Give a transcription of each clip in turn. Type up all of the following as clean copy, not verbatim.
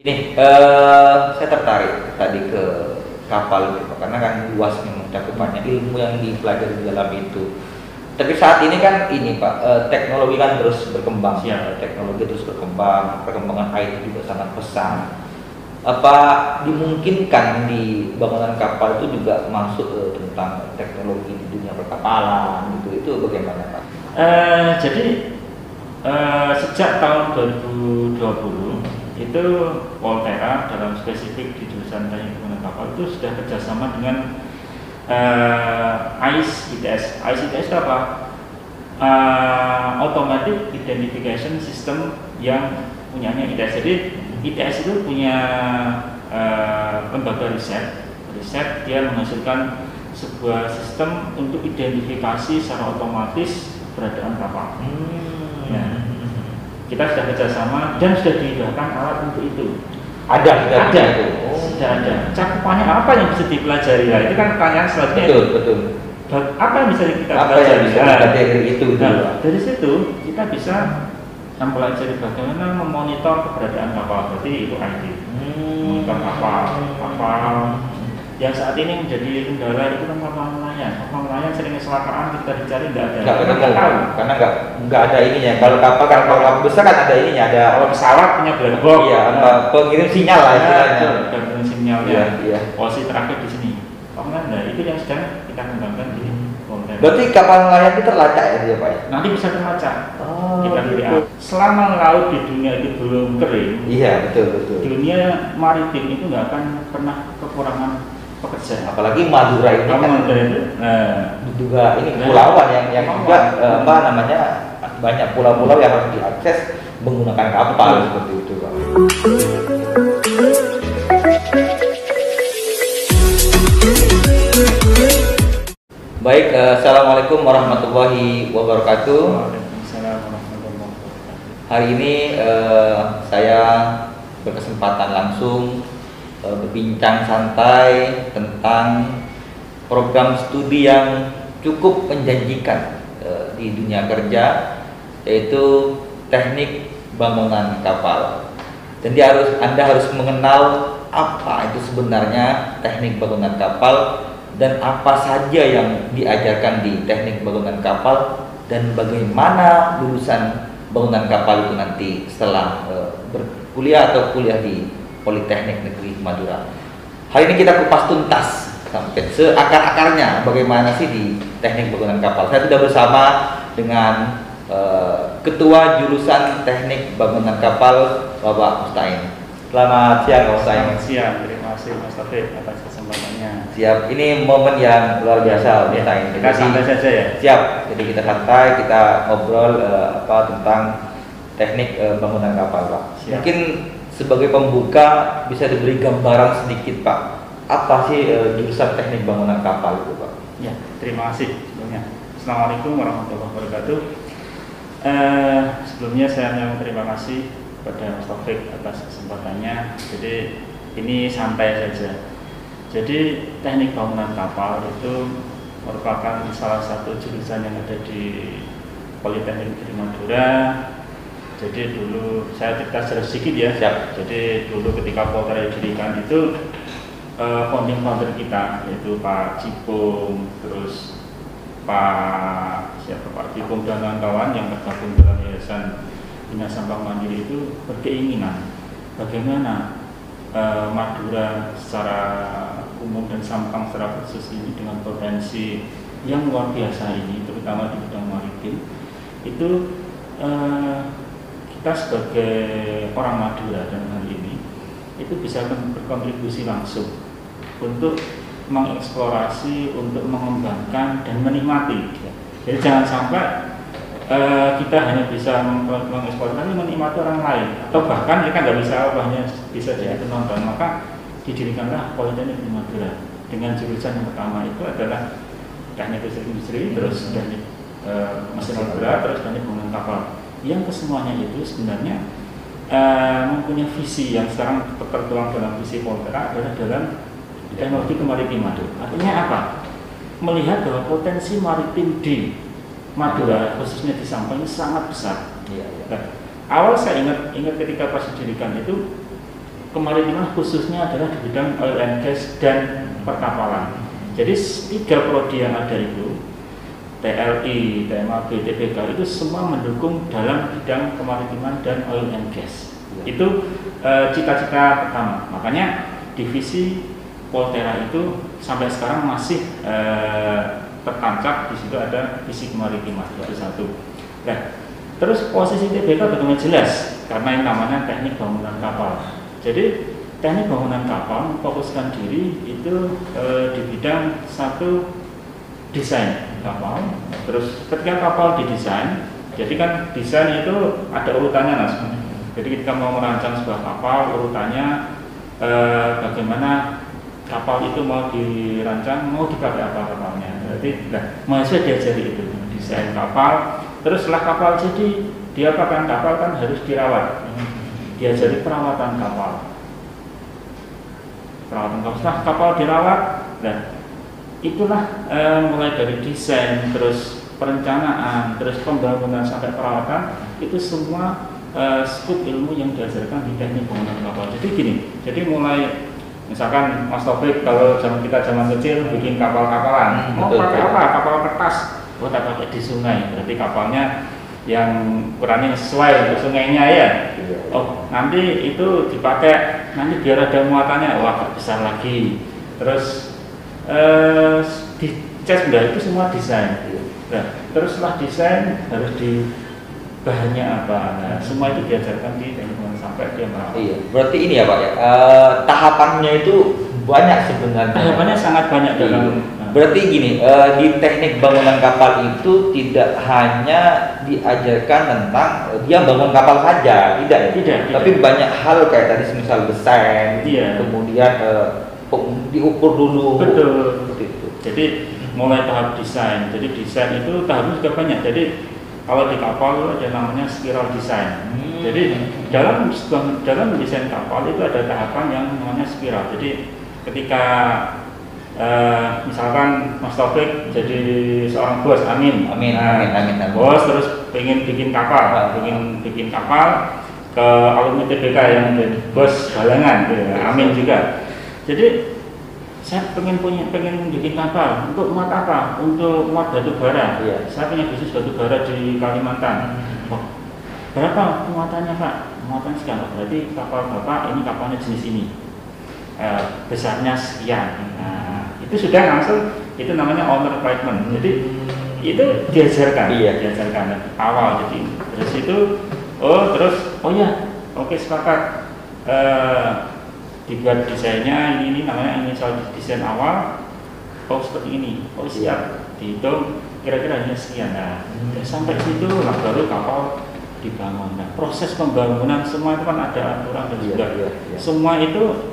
Nih, saya tertarik tadi ke kapal gitu, karena kan luas memang cakupannya ilmu yang dipelajari di dalam itu. Tapi saat ini kan ini Pak, teknologi kan terus berkembang, teknologi terus berkembang, perkembangan IT juga sangat pesat. Apa dimungkinkan di bangunan kapal itu juga masuk tentang teknologi di dunia perkapalan gitu? Itu bagaimana Pak? Sejak tahun 2020 itu Volterra dalam spesifik di jurusan teknik bangunan kapal itu sudah kerjasama dengan AIS ITS. AIS ITS itu apa? Automatic Identification System yang punyanya ITS. Jadi ITS itu punya lembaga riset dia menghasilkan sebuah sistem untuk identifikasi secara otomatis keberadaan kapal. Ya. Kita sudah kerjasama dan sudah dihidupkan alat untuk itu. Ada. Sudah ada. Cakupannya apa yang bisa dipelajari? Nah, itu kan pertanyaan selanjutnya. Betul. Apa yang bisa kita pelajari? Apa yang bisa kita dari itu? Dari situ kita bisa mempelajari bagaimana memonitor keberadaan kapal. Berarti itu IT. Monitor kapal yang saat ini menjadi kendala itu kan kapal nelayan. Kapal nelayan sering kecelakaan, kita dicari nggak tahu karena nggak ada ininya. Kalau kapal besar kan ada ininya, ada pesawat punya black box. Iya, pengirim sinyal lah istilahnya. Pengirim sinyalnya. Iya. Posisi terakhir di sini. Nah, itu yang sedang kita kembangkan di Volterra. Berarti kapal nelayan itu terlacak ya Pak? Nanti bisa terlacak. Kita lihat. Selama laut di dunia itu belum kering. Iya, betul. Dunia maritim itu nggak akan pernah kekurangan pekerja. Apalagi Madura ini kan juga ini kepulauan yang juga banyak pulau-pulau yang harus diakses menggunakan kapal seperti itu Pak. Baik, assalamualaikum warahmatullahi wabarakatuh. Waalaikumsalam warahmatullahi wabarakatuh. Hari ini saya berkesempatan langsung berbincang santai tentang program studi yang cukup menjanjikan di dunia kerja, yaitu teknik bangunan kapal. Dan Anda harus mengenal apa itu sebenarnya teknik bangunan kapal dan apa saja yang diajarkan di teknik bangunan kapal dan bagaimana lulusan bangunan kapal itu nanti setelah berkuliah atau kuliah di Politeknik Negeri Madura. Hari ini kita kupas tuntas sampai seakar-akarnya bagaimana sih di teknik bangunan kapal. Saya sudah bersama dengan Ketua Jurusan Teknik Bangunan Kapal, Bapak Mustain. Selamat siang, Bapak Mustain. Selamat siang, terima kasih Mas Taufik atas kesempatannya. Siap, ini momen yang luar biasa, Mustain. Kita santai saja ya. Siap, jadi kita santai, kita ngobrol tentang teknik bangunan kapal, Pak. Siap. Mungkin sebagai pembuka bisa diberi gambaran sedikit Pak, apa sih jurusan teknik bangunan kapal itu Pak? Ya, terima kasih sebelumnya. Assalamualaikum warahmatullahi wabarakatuh. Sebelumnya saya mau terima kasih kepada Mas Taufik atas kesempatannya. Jadi ini santai saja. Jadi teknik bangunan kapal itu merupakan salah satu jurusan yang ada di Politeknik Negeri Madura. Jadi dulu saya cerita sedikit ya. Siap. Jadi dulu ketika Volterra didirikan itu founding founder kita yaitu Pak Cipung, terus Pak Cipung dan kawan-kawan yang tergabung dalam Yayasan Bina Sampah Mandiri itu berkeinginan bagaimana Madura secara umum dan Sampang secara khusus ini dengan potensi yang luar biasa ini, terutama di bidang maritim itu kita sebagai orang Madura dan hal ini itu bisa berkontribusi langsung untuk mengeksplorasi, untuk mengembangkan dan menikmati. Jadi jangan sampai kita hanya bisa mengeksplorasi, menikmati orang lain, atau bahkan kita nggak bisa hanya bisa jadi penonton. Maka didirikanlah Politeknik Madura dengan jurusan yang pertama itu adalah teknik industri, terus teknik mesin Madura, terus teknik bangunan kapal. Yang kesemuanya itu sebenarnya mempunyai visi yang sekarang tertuang dalam visi Volterra adalah dalam teknologi kemaritiman. Artinya apa? Melihat bahwa potensi maritim di Madura, khususnya di Sampang ini sangat besar. Awal saya ingat ketika pas didirikan itu kemaritiman khususnya adalah di bidang oil and gas dan perkapalan. Jadi 3 prodi yang ada itu, TLI, TMAB, TBK itu semua mendukung dalam bidang kemaritiman dan oil and gas. Itu cita-cita pertama. Makanya divisi Poltera itu sampai sekarang masih tertancap di situ ada visi kemaritiman itu satu. Nah, terus posisi TBK bagaimana jelas karena yang namanya teknik bangunan kapal. Jadi teknik bangunan kapal memfokuskan diri itu di bidang satu desain kapal. Terus ketika kapal didesain, jadi kan desain itu ada urutannya Mas. Jadi ketika mau merancang sebuah kapal, urutannya bagaimana kapal itu mau dirancang, mau dipakai apa kapalnya. Berarti mahasiswa diajari itu desain kapal. Terus setelah kapal jadi diapakan, kapal kan harus dirawat. Diajari perawatan kapal. Setelah kapal dirawat, dan itulah mulai dari desain, terus perencanaan, terus pembangunan sampai perawatan, itu semua skup ilmu yang diajarkan di teknik bangunan kapal. Jadi gini, jadi mulai misalkan Mas Taufik kalau kita zaman kecil bikin kapal-kapalan, mau pakai apa? Kapal kertas, tak pakai di sungai, berarti kapalnya yang ukurannya sesuai untuk sungainya ya. Oh, nanti itu dipakai, nanti biar ada muatannya, wah besar lagi. Terus dicas, itu semua desain. Nah, terus setelah desain harus di bahannya apa, nah semua itu diajarkan di teknik bangunan sampai dia merawat. Iya, berarti ini ya Pak ya, tahapannya itu banyak sebenarnya. Tahapannya sangat banyak dalam. Berarti gini, di teknik bangunan kapal itu tidak hanya diajarkan tentang dia bangun kapal saja, tidak ya? Tidak. Tapi banyak hal kayak tadi misal desain, kemudian diukur dulu. Betul. Itu. Jadi mulai tahap desain. Jadi desain itu tahapnya juga banyak. Jadi kalau di kapal itu ada namanya spiral design. Jadi dalam mendesain kapal itu ada tahapan yang namanya spiral. Jadi ketika misalkan Mas Taufik jadi seorang bos, amin. Bos terus pengen bikin kapal, bikin kapal ke alumni TBK yang jadi bos balangan, amin juga. Jadi saya pengen bikin kapal untuk muat apa? Untuk muat batu bara. Saya punya bisnis batu bara di Kalimantan. Oh, berapa muatannya Pak? Muatan sekian. Berarti kapal Bapak ini kapalnya jenis ini. Besarnya sekian. Nah, itu sudah langsung, itu namanya owner requirement. Jadi itu diajarkan. Diajarkan awal. Jadi terus itu, oke sepakat. Dibuat desainnya ini namanya inisial desain awal. Oh seperti ini, oh siap, dihitung kira-kira hanya sekian. Nah, sampai situ lah baru kapal dibangun. Nah, proses pembangunan semua itu kan ada aturan dan juga semua itu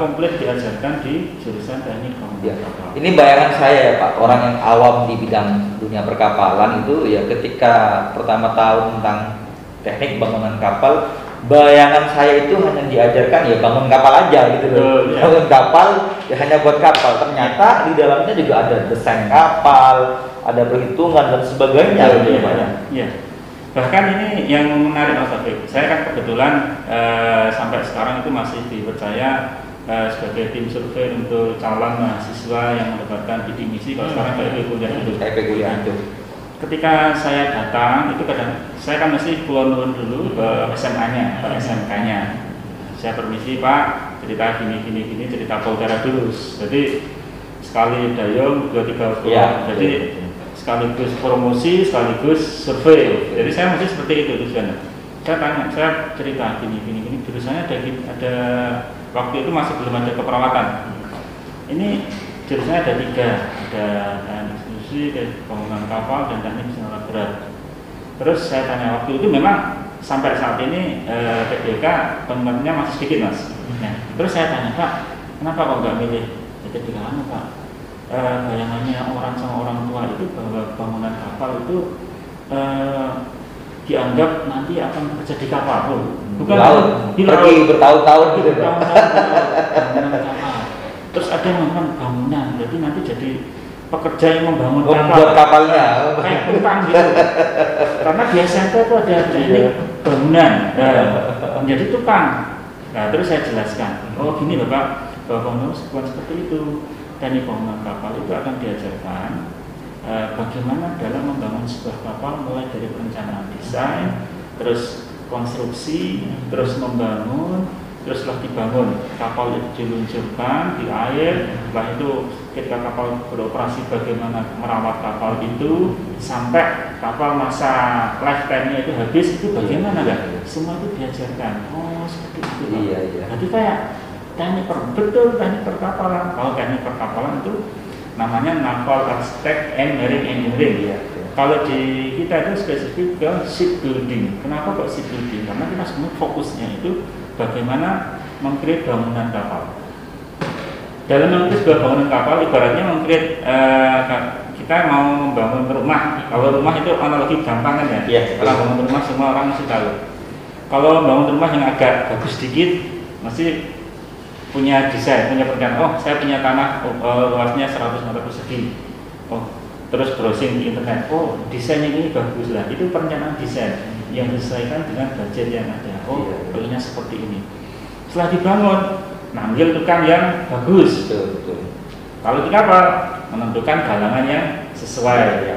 komplit diajarkan di jurusan teknik bangunan kapal. Ini bayangan saya ya Pak, orang yang awam di bidang dunia perkapalan itu ya ketika pertama tahu tentang teknik bangunan kapal, bayangan saya itu hanya diajarkan ya bangun kapal aja gitu loh. Bangun kapal ya hanya buat kapal. Ternyata di dalamnya juga ada desain kapal, ada perhitungan dan sebagainya. Bahkan ini yang menarik Mas Taufik. Saya kan kebetulan sampai sekarang itu masih dipercaya sebagai tim survei untuk calon mahasiswa yang mendapatkan bidik misi. Kalau sekarang KIP kuliah itu. Ketika saya datang itu kadang saya kan mesti keluar dulu ke SMA-nya, ke SMK-nya. Saya permisi Pak, cerita gini, cerita Poltera dulu. Jadi sekali dayung 2-3 bulan. Jadi sekaligus promosi, sekaligus survei. Jadi saya mesti seperti itu tujuannya. Saya tanya, saya cerita gini. Jurusannya ada waktu itu masih belum ada keperawatan. Ini jurusannya ada 3, ada bangunan kapal dan teknik mesin alat berat. Terus saya tanya waktu itu memang sampai saat ini TBK teman-temannya masih sedikit Mas. Terus saya tanya Pak, kenapa kok nggak milih TBK Pak? Bayangannya orang sama orang tua itu bahwa bangunan kapal itu dianggap nanti akan bekerja di kapal. Bukan di pergi bertahun-tahun gitu. Bangunan kapal. Terus ada yang ngomong bangunan, berarti nanti jadi pekerja yang membangun kapal. Kapalnya kayak pentang gitu. Karena biasanya itu ada teknik bangunan, menjadi tukang. Nah, terus saya jelaskan, oh gini loh Pak, bahwa bukan seperti itu. Teknik bangunan kapal itu akan diajarkan bagaimana dalam membangun sebuah kapal, mulai dari perencanaan desain, terus konstruksi, terus membangun, terus setelah dibangun kapal itu diluncurkan di air, setelah itu ketika kapal beroperasi bagaimana merawat kapal itu sampai kapal masa lifetime-nya itu habis, itu bagaimana kan? Semua itu diajarkan. Oh seperti itu. Iya. Jadi kayak teknik perkapalan. Kalau teknik perkapalan itu namanya Naval Architect and Marine Engineering. Iya. Kalau di kita itu spesifik ke shipbuilding. Kenapa kok shipbuilding? Karena kita semua fokusnya itu bagaimana mengkreat bangunan kapal. Dalam mengkreat sebuah bangunan kapal, ibaratnya mengkreat kita mau membangun rumah. Kalau rumah itu analogi gampang kan ya. Yes, kalau bangun rumah semua orang mesti tahu. Kalau bangun rumah yang agak bagus sedikit, mesti punya desain, punya perencanaan. Oh, saya punya tanah luasnya 100 meter persegi. Oh, terus browsing di internet. Oh, desainnya ini bagus lah. Itu perencanaan desain yang disesuaikan dengan budget yang ada. Oh, perlunya seperti ini. Setelah dibangun, manggil tukang yang bagus. Betul. Kalau di kapal, menentukan galangan yang sesuai.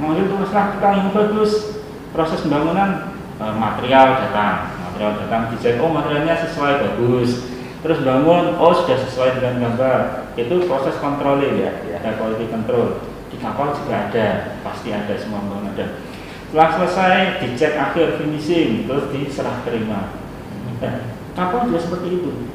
Manggil tukang yang bagus. Proses pembangunan, material datang, desain. Oh, materialnya sesuai, bagus. Terus bangun, oh sudah sesuai dengan gambar. Itu proses controlling ya, ada quality control. Di kapal juga ada, pasti ada, semua bangunan ada. Setelah selesai, dicek akhir finishing, terus diserah terima. Kapal juga seperti itu.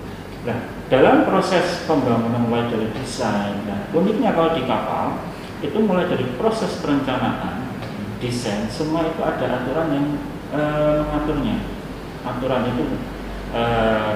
Nah, dalam proses pembangunan mulai dari desain, nah, uniknya kalau di kapal itu mulai dari proses perencanaan, desain, semua itu ada aturan yang mengaturnya. Aturan itu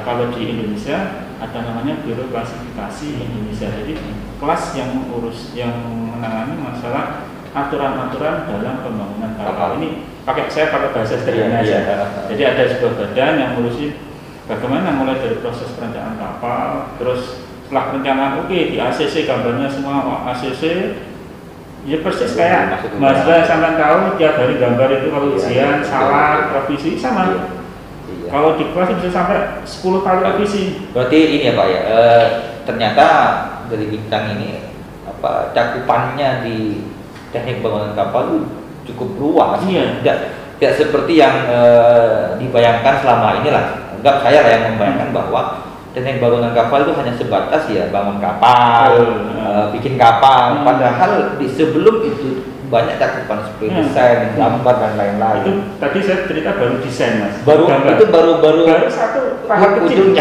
kalau di Indonesia ada namanya Biro Klasifikasi Indonesia. Jadi kelas yang menangani masalah aturan-aturan dalam pembangunan kapal. Ini saya pakai bahasa sederhana aja. Jadi ada sebuah badan yang ngurusin bagaimana mulai dari proses perencanaan kapal, terus setelah perencanaan di ACC gambarnya semua ACC. Ya persis kayak mahasiswa sampai tahu tiap hari gambar itu kalau ujian salah revisi sama. Kalau di kelas bisa sampai 10 kali revisi. Berarti ini ya Pak ya, ternyata dari bintang ini cakupannya di teknik bangunan kapal itu cukup luas. Iya. Tidak seperti yang dibayangkan selama inilah. Anggap saya lah yang membayangkan bahwa teknik bangunan kapal itu hanya sebatas ya bangun kapal, bikin kapal. Padahal sebelum itu banyak cakupan seperti desain, gambar dan lain-lain. Itu tadi saya cerita baru desain Mas. Baru satu tahap kecil.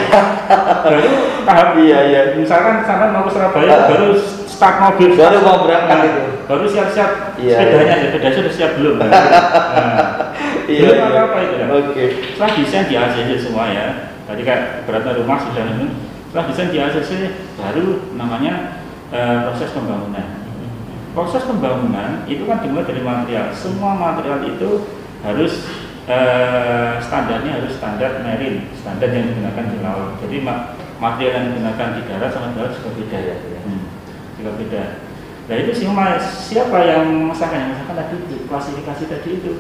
Baru tahap iya. Misalkan sampai mau ke Surabaya baru start mobil, baru mau berangkat itu. Baru siap-siap sepedanya sudah siap belum? Iya. Apa itu kan? Oke. Setelah desain di ACC semua ya. Tadi kan beratnya rumah sudah ini. Setelah desain di ACC baru namanya proses pembangunan. Proses pembangunan itu kan dimulai dari material. Semua material itu harus standarnya harus standar marine, standar yang digunakan di laut. Jadi material yang digunakan di darat sama di laut juga beda ya. Juga beda. Nah itu siapa yang memasakkan tadi itu, klasifikasi tadi itu.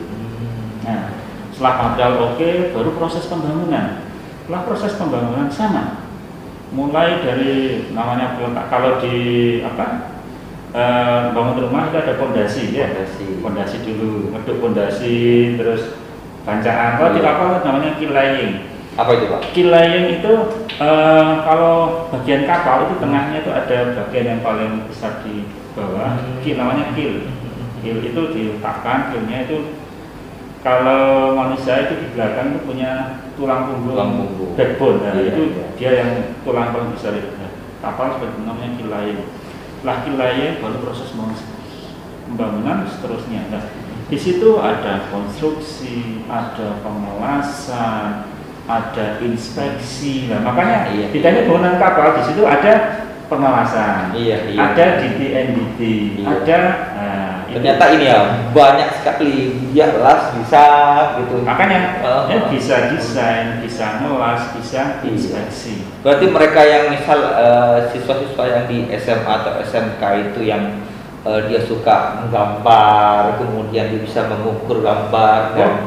Nah setelah material baru proses pembangunan. Setelah proses pembangunan sama. Mulai dari namanya kalau di bangun rumah itu ada pondasi ya. Pondasi dulu, ngeduk pondasi, terus bancaan. Kalau di kapal namanya keel laying. Apa itu Pak? Keel laying itu kalau bagian kapal itu tengahnya itu ada bagian yang paling besar di bawah. Keel namanya keel. Keel itu diletakkan, keelnya itu kalau manusia itu di belakang itu punya tulang punggung. Backbone. Nah, itu dia yang tulang paling besar itu. Kapal seperti namanya keel laying. Laki-laki baru proses pembangunan seterusnya. Nah, di situ ada konstruksi, ada pengelasan, ada inspeksi. Nah, makanya di teknik bangunan kapal di situ ada pengelasan, ada DDNDT, ada. Ternyata ini ya banyak sekali, las bisa gitu. Makanya bisa desain, bisa ngelas, bisa inspeksi. Berarti mereka yang misal siswa-siswa yang di SMA atau SMK itu yang dia suka menggambar, kemudian dia bisa mengukur gambar dan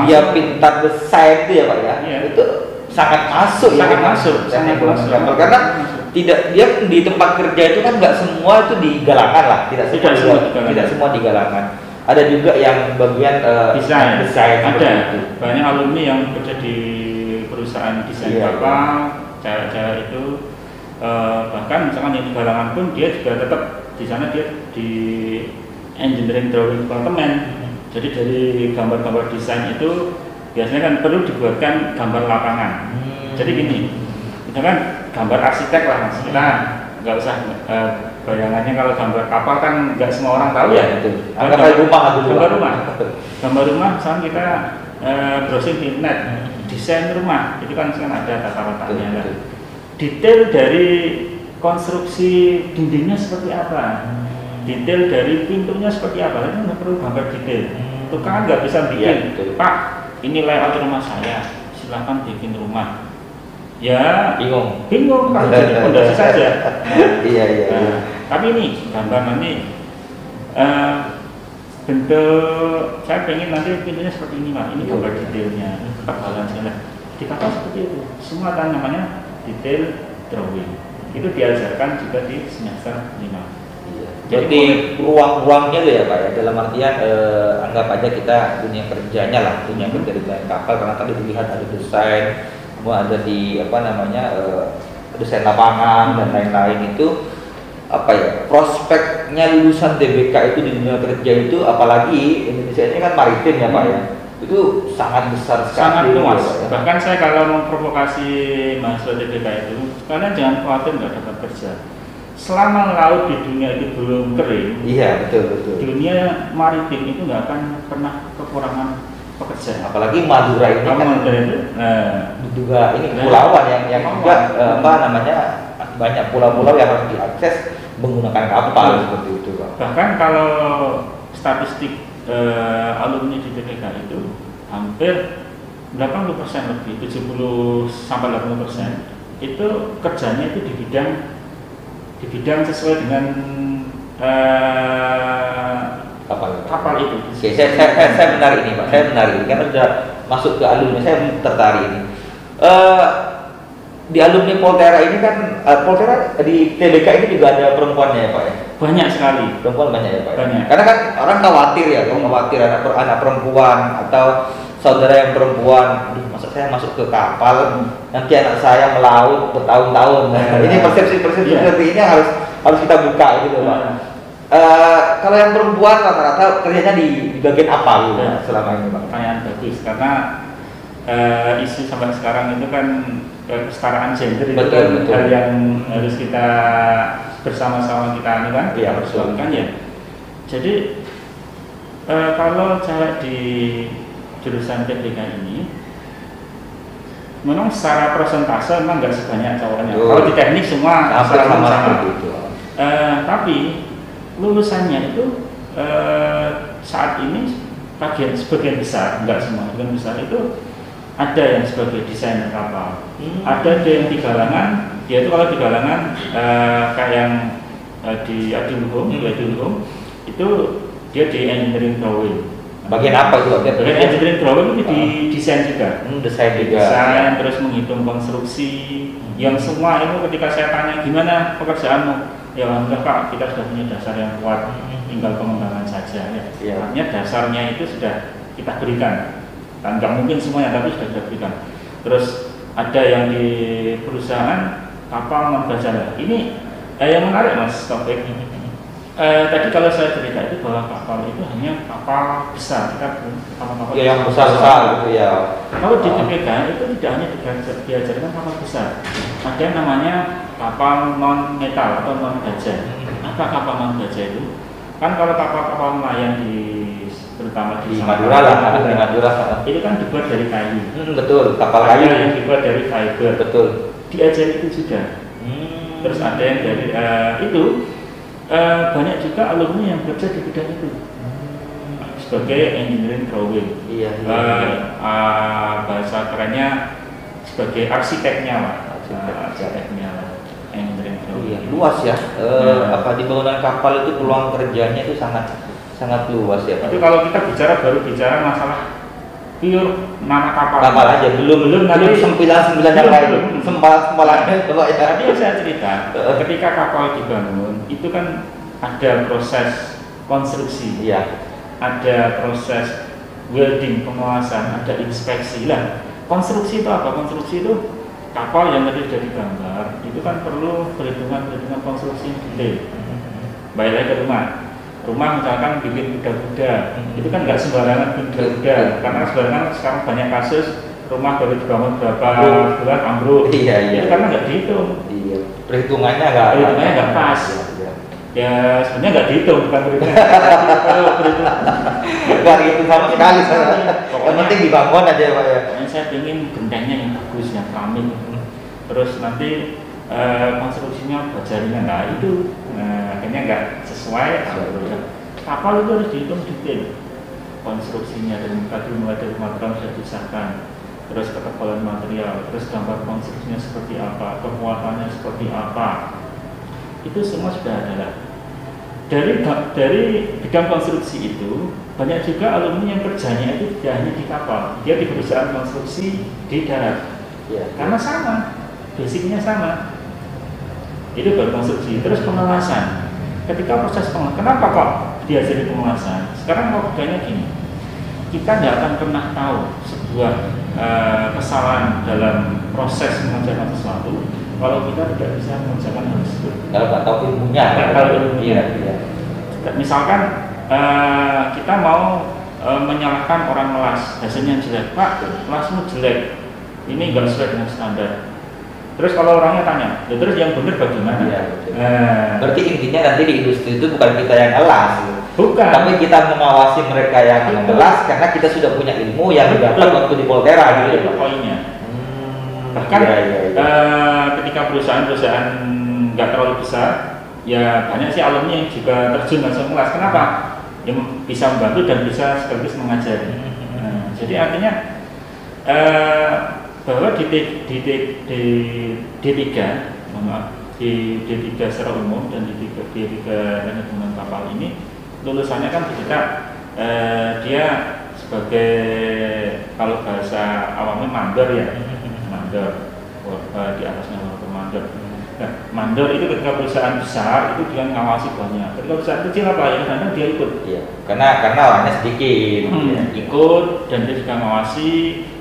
dia pintar desain itu ya Pak ya. Itu sangat masuk ya, sangat masuk. Karena tidak, dia di tempat kerja itu kan nggak semua itu digalakkan lah, tidak semua digalakkan. Ada juga yang bagian desain ada itu. Banyak alumni yang kerja di perusahaan desain kapal, cewek-cewek itu bahkan misalkan yang di galangan pun dia juga tetap di sana, dia di engineering drawing department. Jadi dari gambar-gambar desain itu biasanya kan perlu dibuatkan gambar lapangan. Jadi gini, kita kan gambar arsitek lah mas, kita nggak usah bayangannya kalau gambar kapal kan nggak semua orang tahu ya. Gambar rumah misalnya kita browsing di internet, desain rumah itu kan ada tata-tatanya. Detail dari konstruksi dindingnya seperti apa, detail dari pintunya seperti apa, itu nggak perlu gambar detail. Tukang nggak bisa bikin, Pak ini layout rumah saya, silahkan bikin rumah. Ya bingung kalau jadi fondasi saja. Nah, tapi ini gambar nanti bentuk saya pengen nanti pintunya seperti ini Pak, ini gambar detailnya, ketebalan segala. Di kapal seperti itu, semua kan namanya detail drawing. Itu diajarkan juga di semester 5. Jadi ruang-ruangnya tuh ya Pak ya, dalam artian anggap aja kita dunia kerjanya lah, dunia kerja di kapal, karena tadi dilihat ada desain, ada di desain lapangan dan lain-lain. Itu apa ya, prospeknya lulusan TBK itu di dunia kerja itu, apalagi Indonesia ini kan maritim ya Pak ya, itu sangat besar sekali, sangat luas. Bahkan saya kalau memprovokasi mahasiswa TBK itu, kalian jangan khawatir nggak dapat kerja. Selama laut di dunia itu belum kering, iya betul. Dunia maritim itu nggak akan pernah kekurangan pekerjaan. Apalagi Madura ini kan juga ini kepulauan yang juga banyak pulau-pulau yang harus diakses menggunakan kapal seperti itu Pak. Bahkan kalau statistik alumni di TBK itu hampir 80% lebih, 70-80% itu kerjanya itu di bidang sesuai dengan kapal itu. Oke, saya menarik ini Pak, karena sudah masuk ke alumni, saya tertarik ini. Di alumni Poltera ini kan, Poltera di TBK ini juga ada perempuannya ya Pak ya? Banyak sekali. Perempuan banyak ya Pak? Banyak. Karena kan orang khawatir anak perempuan atau saudara yang perempuan, masa saya masuk ke kapal, nanti anak saya melaut bertahun-tahun. Ini persepsi seperti ini harus kita buka gitu Pak. Kalau yang perempuan rata-rata kerjanya di bagian apa gitu selama ini Pak? Pertanyaan bagus, karena isu sampai sekarang itu kan kesetaraan gender itu betul. Hal yang harus kita bersama-sama kita perjuangkan ya. Jadi kalau cewek di jurusan TBK ini memang secara persentase memang nggak sebanyak cowoknya. Kalau di teknik semua sama. Tapi lulusannya itu saat ini sebagian besar, enggak semua, sebagian besar itu ada yang sebagai desainer kapal, ada yang di galangan. Dia itu kalau di galangan kayak yang di Adilhum, itu dia di engineering drawing. Bagian apa itu? Bagian engineering drawing itu di desain juga. Desain terus menghitung konstruksi. Yang semua itu ketika saya tanya gimana pekerjaanmu, ya alhamdulillah Pak, kita sudah punya dasar yang kuat, tinggal pengembangan saja ya. Artinya dasarnya itu sudah kita berikan. Kan nggak mungkin semuanya, tapi sudah kita berikan. Terus ada yang di perusahaan kapal non baja. Ini yang menarik Mas Taufik. Tadi kalau saya cerita itu bahwa kapal itu hanya kapal besar, kapal-kapal yang besar gitu ya. Kalau di TBK itu tidak hanya diajarkan kapal besar, ada yang namanya kapal non metal atau non baja. Apa kapal non baja itu? Kan kalau kapal-kapal nelayan terutama di Madura itu kan dibuat dari kayu. Betul, kapal kayu yang dibuat dari fiber. Betul. Diajari itu juga. Terus ada yang dari itu. Banyak juga alumni yang bekerja di bidang itu sebagai engineering drawing. Bahasa kerennya sebagai arsiteknya lah. Engineering drawing. Luas ya. Di bangunan kapal itu peluang kerjanya itu sangat luas ya Pak. Tapi kalau kita baru bicara masalah pure nama kapal. Kapal aja, belum nanti sempilan-sempilan yang lain, sempalan-sempalannya coba ya. Tadi yang saya cerita, ketika kapal dibangun itu kan ada proses konstruksi, ada proses welding, pengawasan, ada inspeksi lah. Konstruksi itu apa? Konstruksi itu kapal yang tadi sudah digambar itu kan perlu perhitungan konstruksi yang detail. Baik lagi ke rumah misalkan bikin kuda-kuda, itu kan nggak sembarangan bikin kuda-kuda, karena sebenarnya sekarang banyak kasus rumah baru dibangun berapa bulan ambruk. Itu karena nggak dihitung. Perhitungannya nggak pas. Ya sebenarnya nggak dihitung, bukan perhitungan. Nggak dihitung sama sekali. Yang penting dibangun aja Pak ya. Saya ingin gentengnya yang bagus, yang keramik. Terus nanti konstruksinya berjaringan, nah itu akhirnya nggak sesuai. Kapal itu harus dihitung detail konstruksinya, dan tadi mulai dari material sudah disahkan, terus ketebalan material, terus gambar konstruksinya seperti apa, kekuatannya seperti apa, itu semua sudah ada. Dari bidang konstruksi itu banyak juga alumni yang kerjanya itu tidak hanya di kapal, dia di perusahaan konstruksi di darat, karena sama, basicnya sama. Itu baru konstruksi. Terus pengelasan. Ketika proses pengelasan, kenapa kok dia jadi pengelasan? Sekarang logikanya gini, kita tidak akan pernah tahu sebuah kesalahan dalam proses mengerjakan sesuatu kalau kita tidak bisa mengerjakan hal tersebut. Kalau nggak tahu ilmunya. Misalkan kita mau menyalahkan orang melas, hasilnya jelek. Pak, melasmu jelek, ini nggak sesuai dengan standar. Terus kalau orangnya tanya, terus yang benar bagaimana? Berarti intinya nanti di industri itu bukan kita yang ngelas, tapi kita mengawasi mereka yang ngelas karena kita sudah punya ilmu yang didapat waktu di Volterra gitu. Itu poinnya. Bahkan ketika perusahaan-perusahaan nggak terlalu besar, ya banyak sih alumni yang juga terjun langsung kelas. Kenapa? Yang bisa membantu dan bisa sekaligus mengajari. Jadi artinya bahwa di D3 secara umum dan di D3 manajemen kapal ini lulusannya kan dicetak dia sebagai, kalau bahasa awamnya mandor ya, mandor di atasnya mandor. Nah, mandor itu ketika perusahaan besar itu dia ngawasi banyak. Ketika perusahaan kecil apa ya, kadang dia ikut. Karena orangnya sedikit. Ikut dan dia juga ngawasi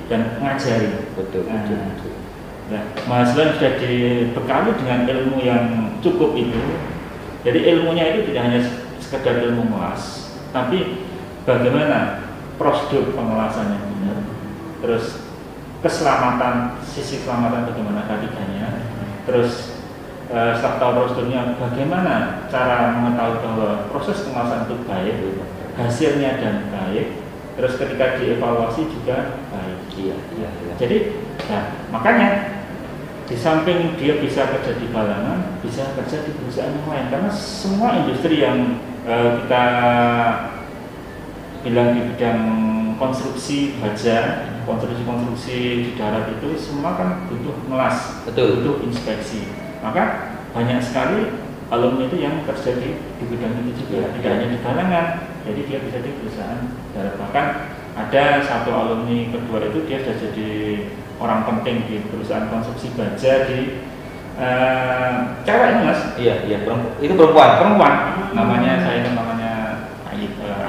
dan ngajari. Betul. Nah, mahasiswa sudah dibekali dengan ilmu yang cukup itu. Jadi ilmunya itu tidak hanya sekedar ilmu ngelas, tapi bagaimana prosedur pengelasan yang benar, terus keselamatan, sisi keselamatan bagaimana ketiganya, terus setelah tahu prosedurnya bagaimana cara mengetahui bahwa proses pengelasan itu baik, hasilnya dan baik, terus ketika dievaluasi juga baik. Jadi makanya di samping dia bisa kerja di Balangan, bisa kerja di perusahaan yang lain, karena semua industri yang kita bilang di bidang konstruksi baja, konstruksi di darat itu semua kan butuh ngelas, butuh inspeksi. Maka banyak sekali alumni itu yang kerja di bidang itu juga, tidak hanya di Balangan, jadi dia bisa di perusahaan darat. Bahkan ada satu alumni kedua itu dia sudah jadi orang penting di perusahaan konstruksi baja di cewek ini Mas. Itu perempuan. Namanya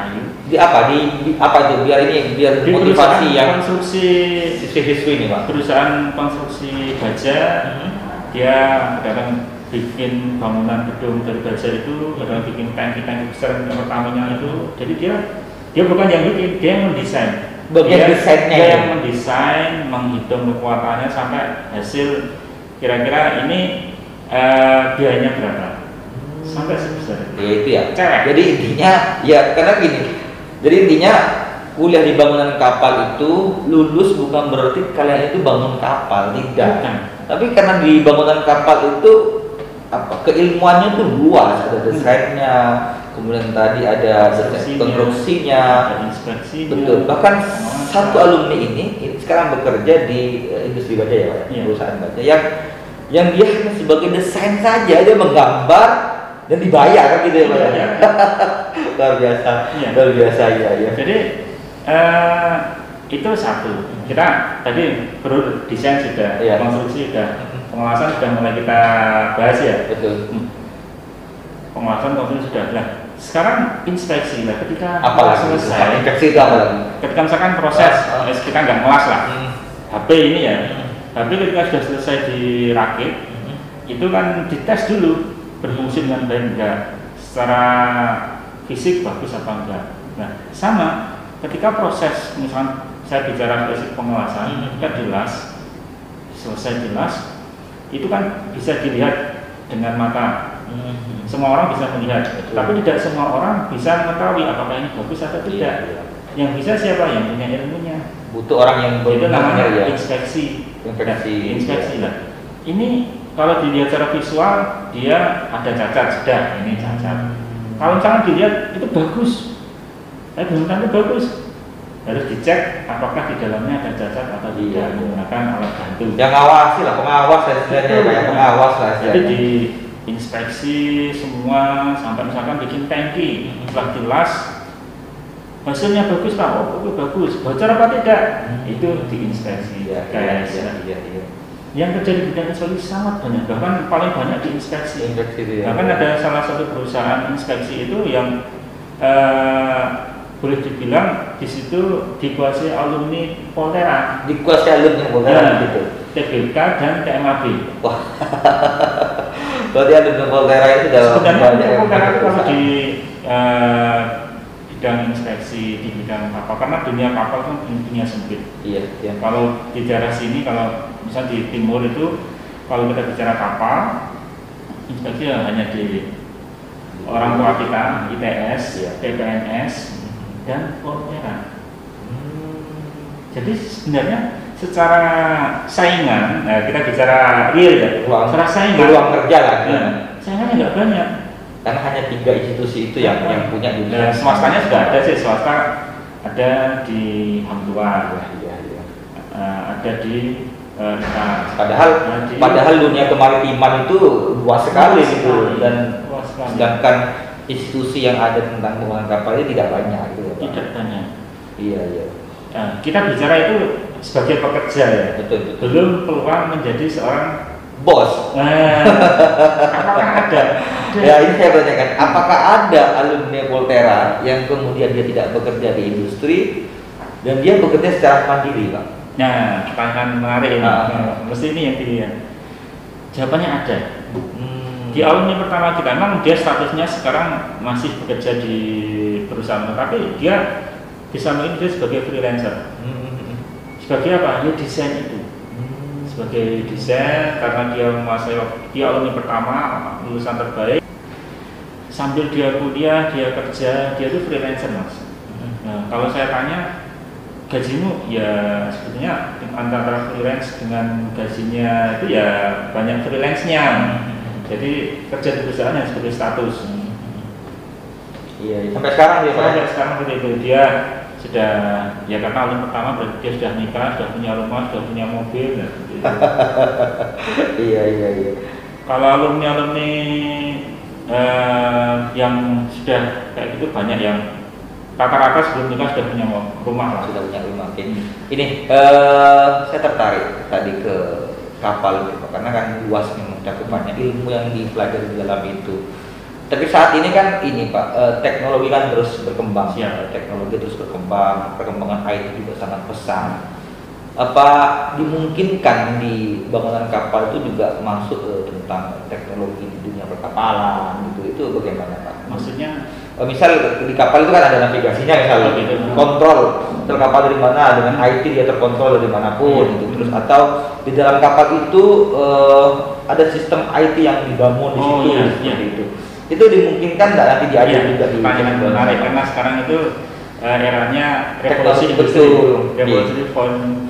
Ayu. Di apa itu biar di motivasi yang konstruksi siswi ini Pak. Perusahaan konstruksi baja, dia kadang bikin bangunan gedung dari baja itu, kadang bikin tangki besar yang pertamanya itu. Jadi dia bukan yang bikin, dia yang mendesain. Dia yang mendesain, menghitung kekuatannya sampai hasil kira-kira ini biayanya berapa, sampai sebesar itu ya. Cewek. Jadi intinya karena gini. Jadi intinya kuliah di bangunan kapal itu lulus bukan berarti kalian itu bangun kapal, tidak. Tapi karena di bangunan kapal itu keilmuannya itu luas, ada desainnya, kemudian tadi ada konstruksinya, betul. Bahkan satu alumni ini sekarang bekerja di industri baja ya Pak, perusahaan baja yang dia hanya sebagai desain saja, dia menggambar dan dibayar kan gitu ya Pak. Luar biasa ya. Jadi Itu satu. Kita tadi baru desain sudah, konstruksi sudah, pengawasan sudah mulai kita bahas ya. Betul. Pengawasan konstruksi sudah. Nah, sekarang inspeksi lah. Ketika selesai. Inspeksi itu apa lagi? Ketika misalkan proses, kita nggak ngelas lah. HP ini ya. HP ketika sudah selesai dirakit, itu kan dites dulu berfungsi dengan baik enggak, secara fisik bagus apa enggak. Nah, sama ketika proses misalkan saya bicara basic pengawasan, ketika dilas, selesai dilas, itu kan bisa dilihat dengan mata. Semua orang bisa melihat, tapi tidak semua orang bisa mengetahui apakah ini bagus atau tidak. Yang bisa siapa? Yang punya ilmunya. Butuh orang yang itu namanya ya. Inspeksi Ya. lah. Ini kalau dilihat secara visual dia ada cacat, sudah ini cacat. Kalau misalnya dilihat itu bagus, belum tentu bagus. Harus dicek apakah di dalamnya ada cacat atau tidak, menggunakan alat bantu. Yang ngawasi lah, pengawas istilahnya, kayak pengawas lah. Jadi di inspeksi semua sampai misalkan bikin tangki, setelah dilas hasilnya bagus lah, oh bagus, bocor apa tidak? Itu diinspeksi. Guys. Yang terjadi di bidang inspeksi sangat banyak, bahkan paling banyak diinspeksi. Bahkan ada salah satu perusahaan inspeksi itu yang boleh dibilang di situ dikuasai alumni Poltera. Dikuasai alumni Poltera gitu. TBK dan TMAB. Wah. Berarti alumni Poltera itu sebenarnya Poltera itu kalau di bidang inspeksi di bidang kapal, karena dunia kapal kan dunia sempit. Iya. Kalau di daerah sini, kalau misal di timur itu, kalau kita bicara kapal, inspeksi hanya di orang tua kita, ITS, PPNS, dan Poltera. Jadi sebenarnya secara saingan, kita bicara real ya, secara saingan, peluang kerja lah. Saingannya nggak banyak. Karena hanya 3 institusi itu yang punya dunia. Swastanya sudah ada sih, swasta ada di Hang Tuah, ada di padahal dunia kemaritiman itu luas sekali gitu, dan sedangkan institusi yang ada tentang pengelolaan kapal ini tidak banyak gitu. Tidak banyak. Iya. Kita bicara itu sebagai pekerja ya. Betul. Belum peluang menjadi seorang bos. Apakah ada? Ya, ini saya bertanyakan, apakah ada alumni Poltera yang kemudian dia tidak bekerja di industri dan dia bekerja secara mandiri, Pak? Nah, pertanyaan menarik ini. Mesti ini yang dilihat. Jawabannya ada. Di alumni pertama kita, memang dia statusnya sekarang masih bekerja di perusahaan, tapi dia di samping dia sebagai freelancer. Sebagai apa? Dia desain itu. Sebagai desain, karena dia menguasai, dia alumni pertama, lulusan terbaik. Sambil dia kuliah, dia kerja, dia itu freelancer, Mas. Nah, kalau saya tanya gajimu, ya sebetulnya antara freelance dengan gajinya itu ya banyak freelance-nya. Jadi kerja di perusahaan yang sebagai status. Iya, sampai sekarang dia. Sampai sekarang seperti itu. Dia sudah, ya karena alumni pertama berarti dia sudah nikah, sudah punya rumah, sudah punya mobil. Ya, gitu. Iya. Kalau alumni yang sudah kayak gitu banyak yang rata-rata sebelum nikah sudah punya rumah lah. Sudah punya rumah. Ini saya tertarik tadi ke kapal gitu, karena kan luas memang cakupannya, ilmu yang dipelajari di dalam itu. Tapi saat ini kan ini Pak, teknologi kan terus berkembang. Teknologi terus berkembang, perkembangan IT juga sangat pesat. Apa dimungkinkan di bangunan kapal itu juga masuk tentang teknologi di dunia perkapalan gitu? Itu bagaimana Pak? Maksudnya? Misal di kapal itu kan ada navigasinya, misalnya kontrol kapal dari mana, dengan IT dia terkontrol dari manapun gitu. Terus atau di dalam kapal itu ada sistem IT yang dibangun di situ, seperti itu. Itu dimungkinkan nggak nanti diajar juga di menarik, karena sekarang itu eranya revolusi industri, revolusi 4.0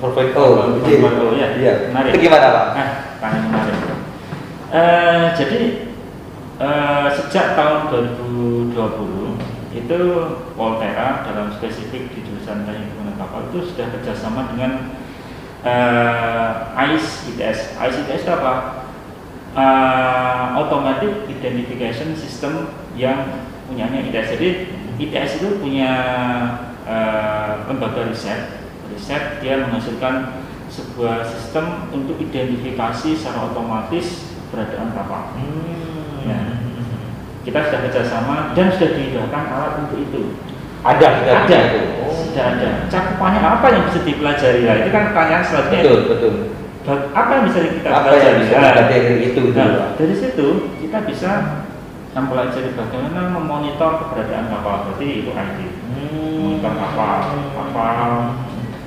ya. Menarik. Itu gimana Pak? Tanya menarik. Jadi sejak tahun 2020 itu Poltera dalam spesifik di jurusan teknik pengelolaan kapal itu sudah kerjasama dengan ITS. ITS itu apa? Automatic Identification System yang punyanya ITS. Jadi ITS itu punya lembaga riset riset, dia menghasilkan sebuah sistem untuk identifikasi secara otomatis keberadaan kapal. Nah, kita sudah kerjasama dan sudah dihidupkan alat untuk itu. Ada. Sudah ada. Cakupannya apa yang bisa dipelajari? Nah, itu kan pertanyaan selanjutnya. Betul. Apa yang bisa kita Apa pelajari? yang bisa kita dari itu? Nah, dari situ kita bisa mempelajari bagaimana memonitor keberadaan kapal. Berarti itu ID. Monitor kapal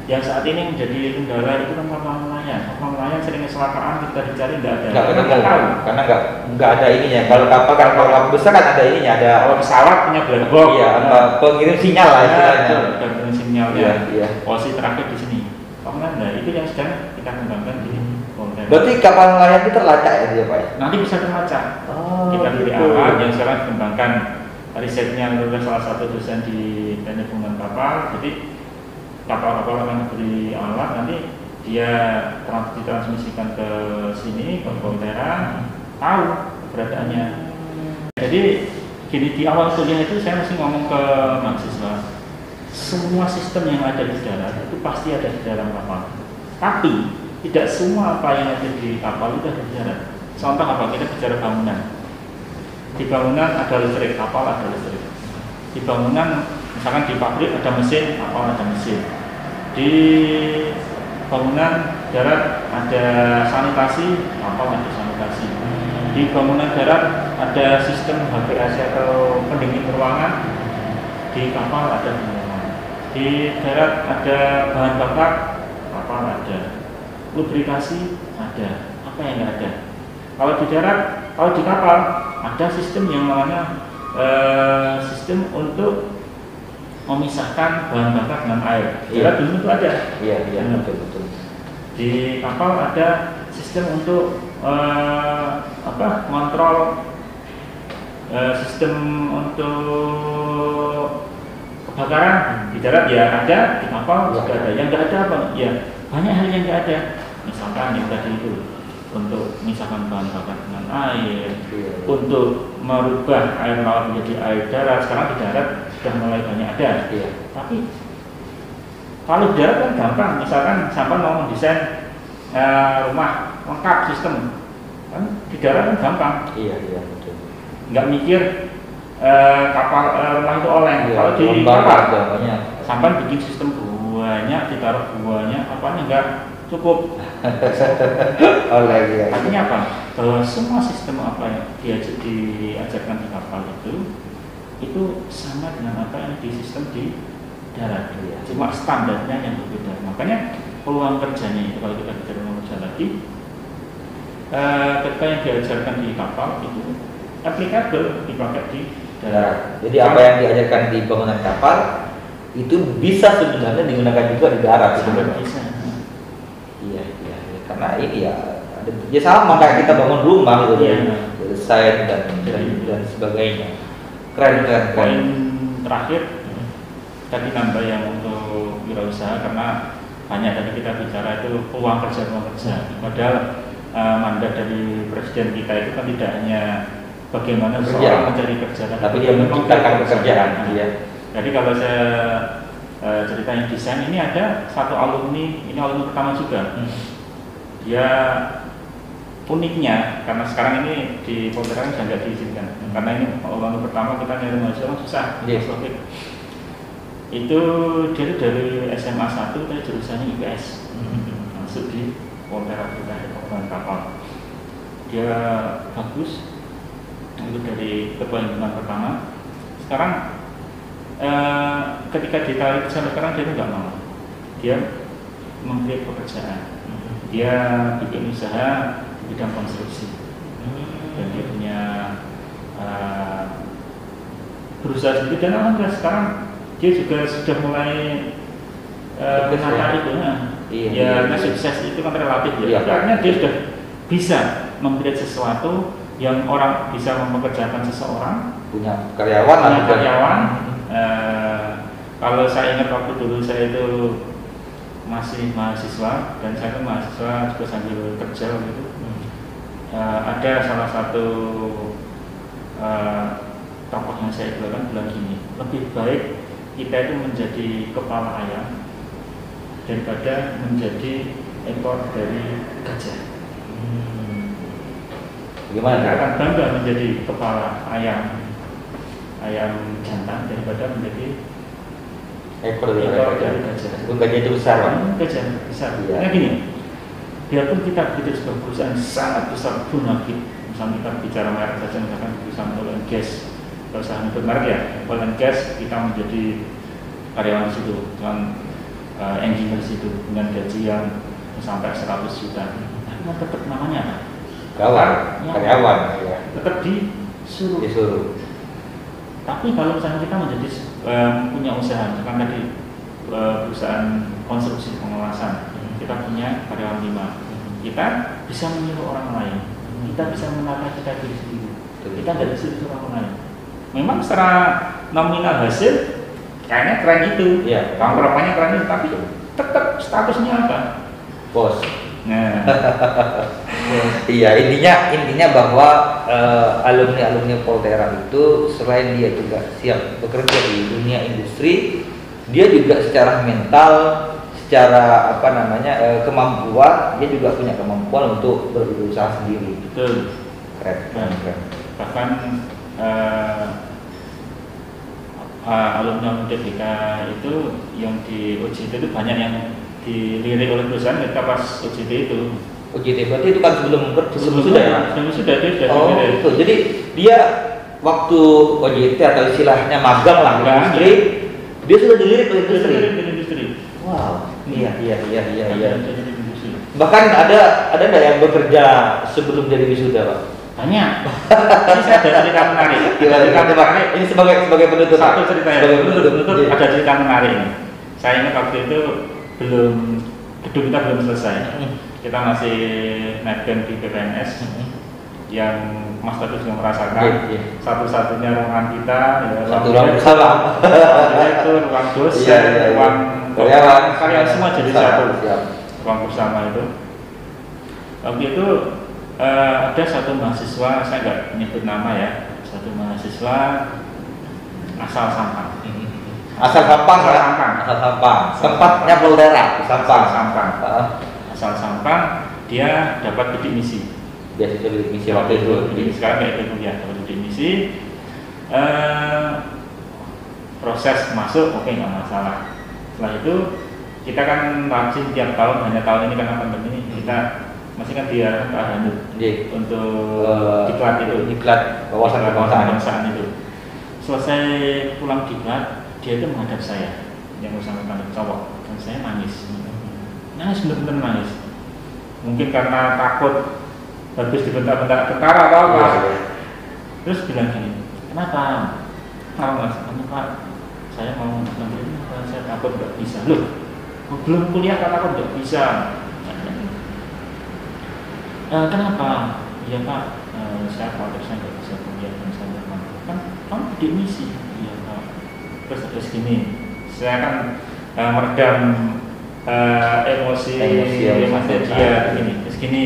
yang saat ini menjadi kendala itu kan kapal nelayan sering kecelakaan, kita dicari nggak ada. Nggak tahu karena nggak ada ininya. Kalau kapal besar kan ada ininya, ada. Kalau pesawat punya black box. Iya, pengirim sinyal lah istilahnya. Pengirim sinyalnya. Iya. Posisi terakhir di sini. Nah, itu yang sedang kita kembangkan di Polda. Berarti kapal nelayan itu terlacak ya dia Pak? Nanti bisa terlacak. Kita beri Gitu. alat yang sekarang dikembangkan, risetnya oleh salah satu dosen di Teknik Pembangunan Kapal. Jadi kapal-kapal yang diberi alat nanti dia ditransmisikan ke sini ke Polda, tahu keberadaannya. Jadi gini, di awal kuliah itu saya mesti ngomong ke mahasiswa, semua sistem yang ada di darat itu pasti ada di dalam kapal. Tapi tidak semua apa yang ada di kapal itu ada di darat. Contoh apa? Kita bicara bangunan. Di bangunan ada listrik, kapal ada listrik. Di bangunan, misalkan di pabrik ada mesin, kapal ada mesin. Di bangunan darat ada sanitasi, kapal ada sanitasi. Di bangunan darat ada sistem HVAC atau pendingin ruangan, di kapal ada pendingin ruangan. Di darat ada bahan bakar, kapal ada. Lubrikasi ada, apa yang nggak ada? Kalau di darat, kalau di kapal ada sistem yang namanya sistem untuk memisahkan bahan bakar dengan air. Darat dulu itu ada. Iya, betul. Di kapal ada sistem untuk kontrol sistem untuk kebakaran. Di darat ya ada, di kapal juga ada. Yang nggak ada apa? Ya banyak hal yang nggak ada. Misalkan yang tadi itu untuk memisahkan bahan bakar dengan air, untuk merubah air laut menjadi air darat. Sekarang di darat sudah mulai banyak ada. Tapi kalau di darat kan gampang. Misalkan sampai mau mendesain rumah lengkap sistem, kan di darat kan gampang. Iya betul. Nggak mikir kapal rumah itu oleng. Kalau di kapal sampai bikin sistem banyak, ditaruh banyak, apanya nggak cukup. Artinya apa? Bahwa semua sistem apa yang diajarkan di kapal itu sama dengan apa yang di sistem di darat. Cuma standarnya yang berbeda. Makanya peluang kerjanya itu, kalau kita bicara peluang kerja lagi, ketika yang diajarkan di kapal itu applicable dipakai di darat. Jadi apa yang diajarkan di bangunan kapal itu bisa sebenarnya digunakan juga di darat. Bisa. Iya. Karena ini ya sama kayak kita bangun rumah gitu, desain dan sebagainya. Keren. Poin terakhir tadi nambah yang untuk wirausaha, karena banyak tadi kita bicara itu peluang kerja. Padahal mandat dari presiden kita itu kan tidak hanya bagaimana seorang mencari kerja, tapi dia menciptakan pekerjaan. Jadi kalau saya ceritain desain, ini ada satu alumni, ini alumni pertama juga. Dia uniknya, karena sekarang ini di Polda sudah nggak diizinkan, karena ini alumni pertama kita nyari mahasiswa susah. Itu dia dari SMA 1 dari jurusannya IPS, masuk di Polda kita di Pembangunan Kapal. Dia bagus, itu dari ketua himpunan pertama. Sekarang ketika ditarik sampai sekarang dia nggak mau, dia memberi pekerjaan, dia bikin usaha di bidang konstruksi, dan dia punya berusaha sendiri, dan alhamdulillah sekarang dia juga sudah mulai menata itu. Karena sukses itu kan relatif ya. Karena dia sudah bisa membuat sesuatu yang orang bisa mempekerjakan seseorang, punya karyawan. Kalau saya ingat waktu dulu saya itu masih mahasiswa, dan saya kan mahasiswa juga sambil kerja gitu. Ada salah satu tokoh yang saya bilang gini, lebih baik kita itu menjadi kepala ayam daripada menjadi ekor dari gajah. Gimana? Kita akan bangga menjadi kepala ayam jantan daripada menjadi Ekor dari gajah. Meskipun gajah itu besar, Pak. Gajah besar. Iya. Nah gini, biarpun kita begitu sebuah perusahaan sangat besar Bonafit, misalnya kita bicara merek saja, misalkan perusahaan oil and gas, perusahaan untuk merek ya, oil and gas, kita menjadi karyawan situ dengan engineer situ dengan gaji yang sampai 100 juta. Tapi tetap namanya apa? Karyawan, ya. Tetap disuruh. Tapi kalau misalnya kita menjadi punya usaha, misalkan tadi perusahaan konstruksi pengelasan, kita punya karyawan 5, kita bisa menyuruh orang lain, kita bisa menata kita diri sendiri, kita tidak disuruh orang lain. Memang secara nominal hasil kayaknya keren itu, ya, pangkropannya keren itu, tapi tetap statusnya apa? Bos. Nah, iya, intinya bahwa alumni Poltera itu selain dia juga siap bekerja di dunia industri, dia juga secara mental, secara kemampuan, dia juga punya kemampuan untuk berusaha sendiri. Betul. Keren. Bahkan alumni DBK itu yang di OJT itu banyak yang dilirik oleh perusahaan ketika pas OJT itu. OJT berarti itu kan sebelum sudah ya? Sebelum sudah dia sudah. Oh, itu. Jadi dia waktu OJT atau istilahnya magang lah di industri, dia sudah dilirik oleh industri. Wow. Iya. Bahkan ada nggak yang bekerja sebelum jadi wisuda, Pak? Banyak. Ini saya ada cerita menarik. Ini sebagai penutup. Satu cerita ya. Sebagai penutup. Ada cerita menarik ini. Saya ingat waktu itu gedung kita belum selesai. Kita masih naikkan di PPNS yang Mas Tadus juga merasakan. Satu-satunya ruangan kita ya, ruang bersama. Itu ruang dosen, ruang karyawan semua jadi satu. Ruang bersama itu. Waktu itu ada satu mahasiswa, saya nggak menyebut nama ya, satu mahasiswa asal Sampang. Asal Sampang. Tempatnya Poltera, Asal Sampang, dia dapat bidik misi. Biasanya bidik misi waktu itu. Sekarang kayak itu ya, dapat bidik misi. Proses masuk, oke, nggak masalah. Setelah itu kita kan rajin tiap tahun, hanya tahun ini karena pandemi kita masih kan dia untuk diklat wawasan kebangsaan itu. Selesai pulang diklat, dia itu menghadap saya yang bersangkutan cowok, dan saya nangis benar-benar nangis. Mungkin karena takut habis dibentak-bentak tentara atau apa. Terus bilang gini, kenapa Mas? Pak, saya mau ngambil ini, saya takut nggak bisa. Loh, belum kuliah kan takut nggak bisa. Kenapa? Iya Pak, saya khawatir saya nggak bisa kuliah dan saya nggak mampu. Kan kamu bidik misi. Iya Pak. Terus gini, saya kan meredam emosi dia begini. Terus gini,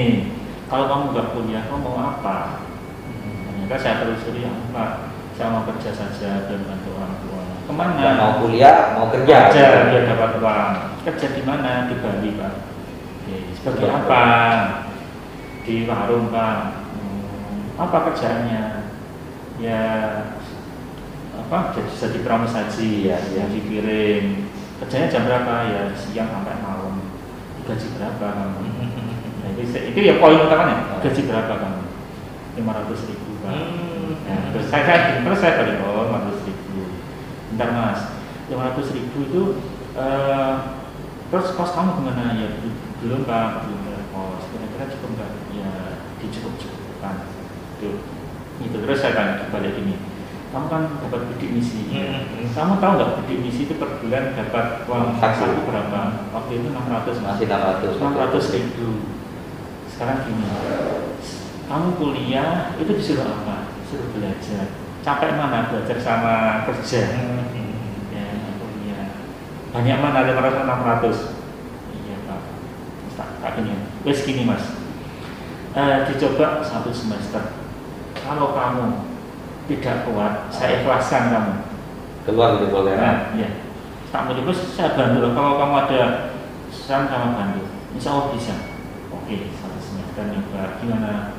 kalau kamu nggak kuliah, kamu mau apa? Ternyata saya telusuri, Pak, saya mau kerja saja dan bantu orang tua. Kemana? Nggak mau kuliah, mau kerja. Biar dapat uang. Kerja di mana? Di Bali Pak. Sebagai apa? Di warung Pak. Apa kerjaannya? Ya jadi pramusaji ya, yang dikirim. Kerjanya jam berapa? Ya siang sampai malam. Gaji berapa kamu? Nah, itu ya poin utamanya. Gaji berapa kamu? 500.000 Pak. Nah, terus saya balik 500.000. Bentar Mas, 500.000 itu terus kos kamu gimana? Ya belum Pak, belum ada kos. Kira-kira cukup nggak? Ya dicukup-cukupkan. Itu terus saya tanya balik gini, kamu kan dapat bidik misi. Kamu tahu nggak bidik misi itu per bulan dapat uang saku berapa? Waktu itu 600. Masih 600.000. Sekarang gini, kamu kuliah itu disuruh apa? Disuruh belajar. Capek mana belajar sama kerja? Ya, kuliah. Banyak mana 500 600? Iya Pak. Tak gini. Wes gini Mas. Dicoba 1 semester. Kalau kamu tidak kuat, saya ikhlaskan kamu keluar dari Poltera. Nah, ya. Tak mencoba saya bantu. Kalau kamu ada Sekarang sama Bandung, insya Allah bisa. Oke, 1 semester nyoba gimana?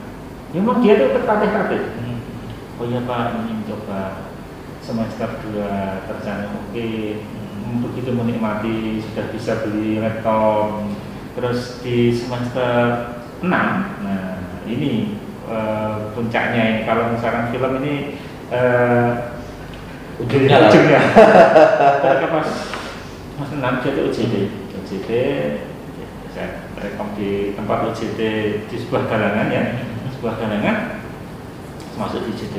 Memang dia tuh tertatih-tatih. Oh iya Pak, ini mencoba semester 2 terjana oke. Begitu menikmati, sudah bisa beli laptop. Terus di semester 6, nah ini puncaknya ini. Kalau misalkan film ini ujungnya. Ketika pas 6 dia itu UJT, saya rekom di tempat UJT di sebuah galangan ya, masuk di UJT.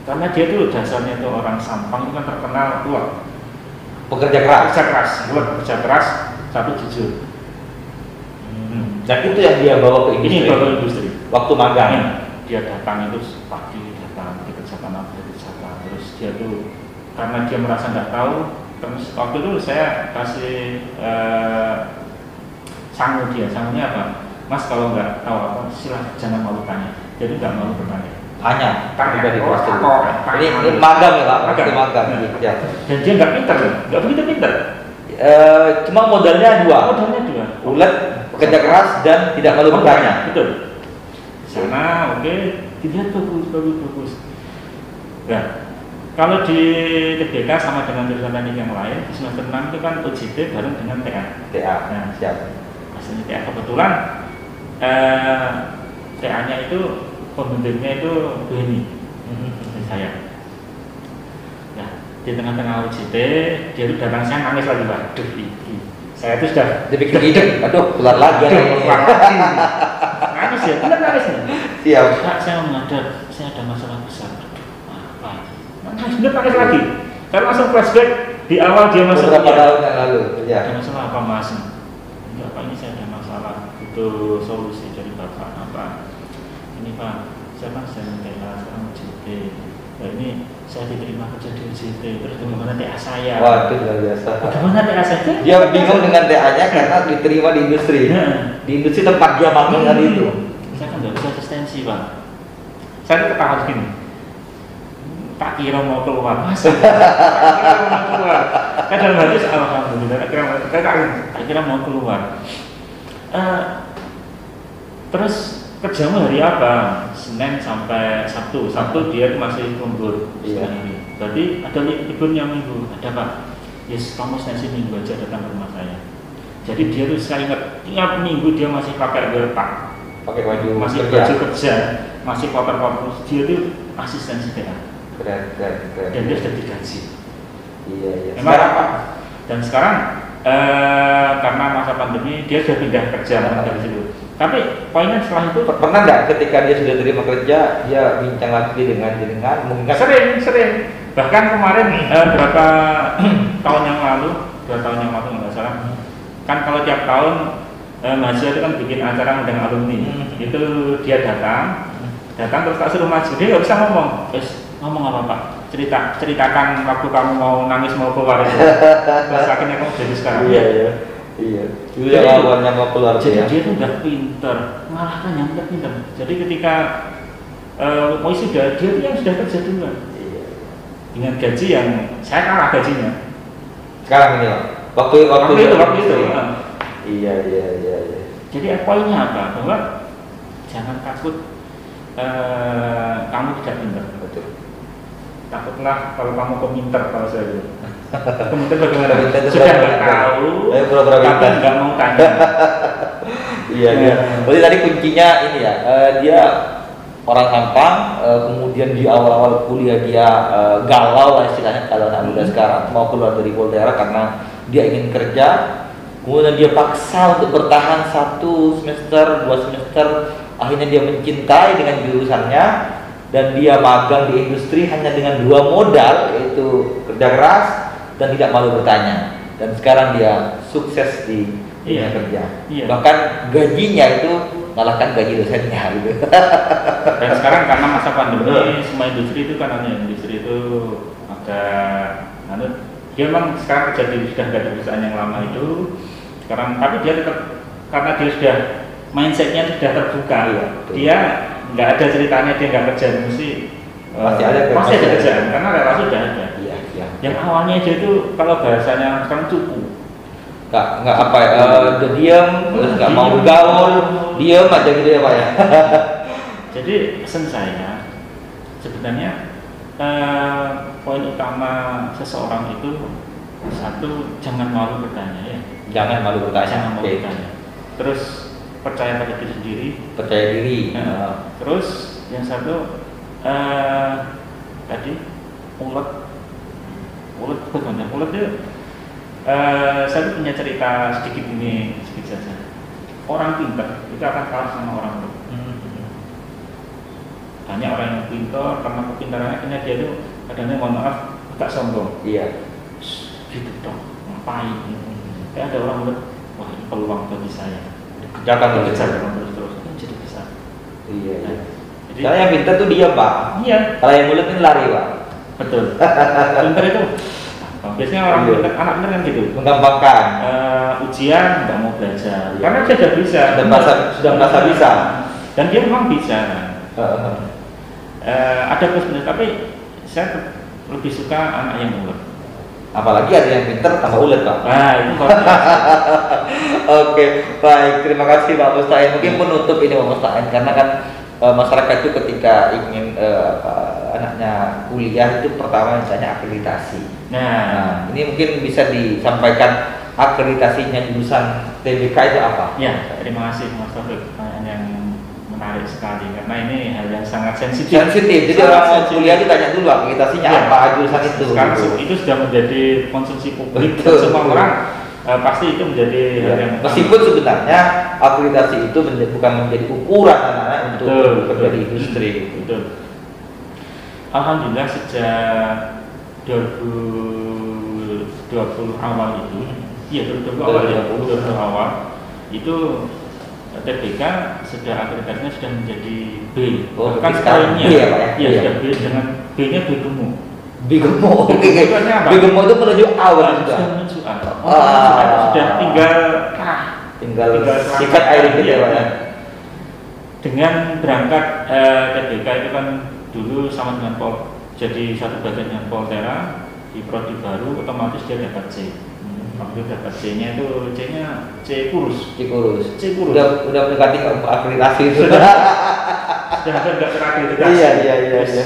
Karena dia tuh dasarnya itu orang Sampang, itu kan terkenal kuat, Pekerja keras, satu jujur. Dan itu yang dia bawa ke industri. Ini bawa ke industri. Waktu magang. Dia datang itu pagi datang dikerjakan apa terus dia tuh karena dia merasa nggak tahu. Terus waktu itu saya kasih sangunya apa? Mas kalau nggak tahu apa silahkan jangan malu tanya. Jadi nggak malu bertanya. Tanya. Ini magang ya Pak, magang. Ya. Dan dia nggak begitu pintar. Cuma modalnya dua. Ulet, pekerja keras dan tidak malu bertanya. Betul. Di sana oke, dilihat bagus. Nah, kalau di TBK sama dengan jurusan teknik yang lain, di semester 6 itu kan UJT bareng dengan TA. Nah, siap. Maksudnya TA kebetulan TA-nya itu pembimbingnya itu Beni, saya. Nah, di tengah-tengah UJT, dia itu datang saya nangis lagi Pak. Saya itu sudah dibikin ide, aduh keluar lagi. Nangis ya, benar nangisnya. Siap. Pak, saya menghadap, saya ada masalah besar. Apa? Nangis lagi. Saya langsung flashback di awal dia masuk. Beberapa tahun yang lalu. Ya. Ada masalah apa Mas? Enggak Pak, ini saya ada masalah, butuh solusi dari Bapak apa? Ini Pak, saya kan sedang TA sekarang UJT. Nah ini saya diterima kerja di UJT, terus bagaimana TA saya? Waduh, luar biasa. Bagaimana TA saya? Dia bingung dengan TA-nya karena diterima di industri. Di industri tempat dia magang kan itu. Saya kan nggak bisa asistensi Pak. Saya ketawa gini. Tak kira mau keluar, Mas. Tak kira mau keluar. Kan dalam hati alhamdulillah. Tak kira mau keluar. Terus kerjamu hari apa? Senin sampai Sabtu. Sabtu dia masih lembur. Iya. Berarti ada liburnya minggu. Ada Pak. Yes, kamu sensi minggu aja datang ke rumah saya. Jadi dia tuh saya ingat tiap minggu dia masih pakai welpak, pakai baju masih kerja. Baju kerja, masih kotor-kotor. Dia tuh asistensi TA. Keren. Dan dia sudah digaji. Iya. Memang apa? Dan sekarang karena masa pandemi dia sudah pindah kerja dari situ. Tapi poinnya setelah itu pernah nggak ketika dia sudah terima kerja dia bincang lagi dengan mungkin sering. Bahkan kemarin berapa tahun yang lalu, 2 tahun yang lalu nggak salah. Kan kalau tiap tahun mahasiswa itu kan bikin acara undang alumni. Itu dia datang terus tak suruh maju. Dia nggak bisa ngomong. Ngomong apa Pak? Ceritakan waktu kamu mau nangis mau keluar itu. Terus akhirnya kamu jadi sekarang. Iya. Jadi awalnya mau keluar jadi dia tuh udah pinter, ngalahkan yang pinter. Jadi ketika mau sudah dia tuh yang sudah kerja duluan. Iya. Dengan gaji yang saya kalah gajinya. Sekarang ini Pak. Waktu itu. Iya. Jadi poinnya apa? Bahwa jangan takut kamu tidak pinter. Betul. Takutlah kalau kamu peminter kalau saya bilang. Kemudian bagaimana? Sudah nggak tahu, tapi nggak mau tanya. Iya. Berarti tadi kuncinya ini ya, dia orang Sampang, kemudian di awal-awal kuliah dia galau lah istilahnya kalau anak muda sekarang mau keluar dari Volterra karena dia ingin kerja, kemudian dia paksa untuk bertahan 1 semester, 2 semester, akhirnya dia mencintai dengan jurusannya dan dia magang di industri hanya dengan 2 modal yaitu kerja keras dan tidak malu bertanya, dan sekarang dia sukses di dunia kerja. Bahkan gajinya itu ngalahkan gaji dosennya gitu. Dan sekarang karena masa pandemi semua industri itu kan industri itu ada dia memang sekarang kerja di sudah ada perusahaan yang lama itu sekarang, tapi dia tetap karena dia sudah mindsetnya sudah terbuka. Dia nggak ada ceritanya dia nggak kerja, masih ada kerjaan karena relasi sudah ada. Yang awalnya dia itu kalau bahasanya sekarang cupu nggak apa ya, udah diam, terus nggak mau bergaul, diam aja gitu ya Pak ya. Jadi pesan saya sebenarnya poin utama seseorang itu satu, jangan malu bertanya ya. Jangan malu bertanya. Jangan malu bertanya. Terus percaya pada diri sendiri. Percaya diri. Terus yang satu tadi ulet bagaimana? Ulet itu saya punya cerita sedikit saja. Orang pintar itu akan kalah sama orang bodoh. Banyak orang yang pintar karena kepintarannya akhirnya dia itu kadang-kadang mohon maaf agak sombong. Iya. Gitu dong, ngapain? Kayak ada orang mulut, wah ini peluang bagi saya. Jangan terus jadi besar. Iya. Nah, jadi karena yang pintar tuh dia Pak. Iya. Kalau yang mulut ini lari Pak. Betul. Pintar itu. Biasanya orang pintar, anak pintar kan gitu. Menggampangkan. Ujian nggak mau belajar. Iya. Karena dia sudah bisa. Sudah merasa bisa. Dan dia memang bisa. Ada plus minus, tapi saya lebih suka anak yang ulet. Apalagi ada yang pintar tambah ulet Pak. Nah itu Oke, baik. Terima kasih Pak Mustain. Mungkin penutup ini Pak Mustain, karena kan masyarakat itu ketika ingin anaknya kuliah itu pertama misalnya akreditasi. Nah, ini mungkin bisa disampaikan akreditasinya jurusan TBK itu apa? Ya, terima kasih Mas Taufik. Pertanyaan yang menarik sekali karena ini hal yang sangat sensitif. Jadi orang mau kuliah ditanya dulu akreditasinya ya, apa jurusan itu. Sekarang itu sudah menjadi konsumsi publik. Semua orang pasti itu menjadi hal yang meskipun sebenarnya akreditasi itu bukan menjadi ukuran anak-anak untuk bekerja di industri. Betul. Alhamdulillah sejak 2020 awal itu, iya 2020 awal itu TBK sudah akreditasinya sudah menjadi B. Bahkan sekarang ya Pak ya? Iya sudah B dengan B-nya B gemuk. B gemuk. B gemuk itu menuju A sudah menuju A. Sudah tinggal sikat air dikit ya Pak ya. Dengan berangkat TBK itu kan dulu sama dengan jadi satu bagian dengan Poltera di prodi baru, otomatis dia dapat C. Waktu dapat C-nya itu C kurus. Udah mendekati akreditasi itu. Sudah enggak terakreditasi. Iya.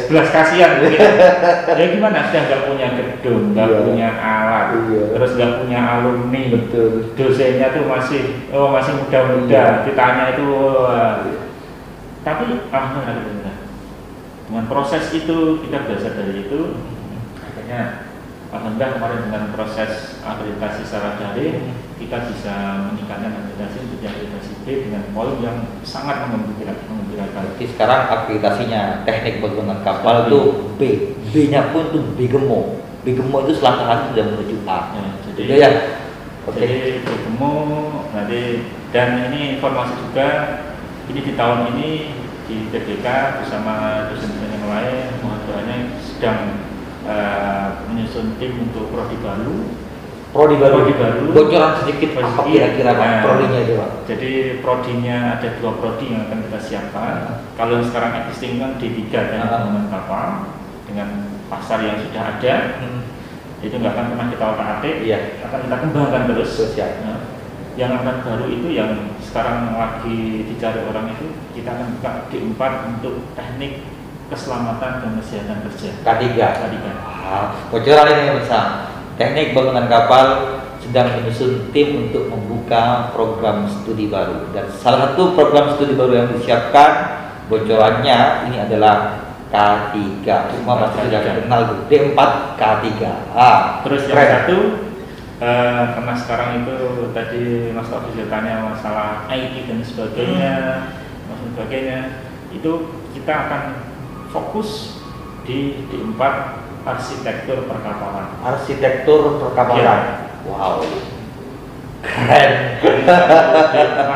Belas kasihan gitu. Ya gimana? Sudah enggak punya gedung, enggak punya alat, terus enggak punya alumni. Betul. Dosennya tuh masih muda-muda. Ditanya itu tapi alhamdulillah. Dengan proses itu kita belajar dari itu, akhirnya alhamdulillah kemarin dengan proses akreditasi secara daring kita bisa meningkatkan akreditasi menjadi akreditasi B dengan poin yang sangat mengembirakan. Jadi sekarang akreditasinya teknik bangunan kapal itu B, B-nya pun tuh B gemuk. B gemuk itu selangkah sudah menuju A. Jadi B gemuk nanti, dan ini informasi juga ini di tahun ini di TBK bersama dosen-dosen yang lain mahasiswanya sedang menyusun tim untuk prodi baru. Bocoran sedikit apa kira-kira prodinya itu Pak? Jadi prodinya ada 2 prodi yang akan kita siapkan. Kalau yang sekarang existing kan D3 dan bangunan kapal dengan pasar yang sudah ada, itu nggak akan pernah kita otak-atik, akan kita kembangkan terus. Yang akan baru itu yang sekarang lagi dicari orang itu kita akan buka D4 untuk teknik keselamatan dan kesehatan kerja. K3. Bocoran ini besar. Teknik bangunan kapal sedang menyusun tim untuk membuka program studi baru, dan salah satu program studi baru yang disiapkan bocorannya ini adalah K3. Semua pasti sudah kenal tuh D4 K3. Terus yang satu karena sekarang itu tadi Mas Taufik tanya masalah IT dan sebagainya, itu kita akan fokus di D4 arsitektur perkapalan. Wow, keren. D4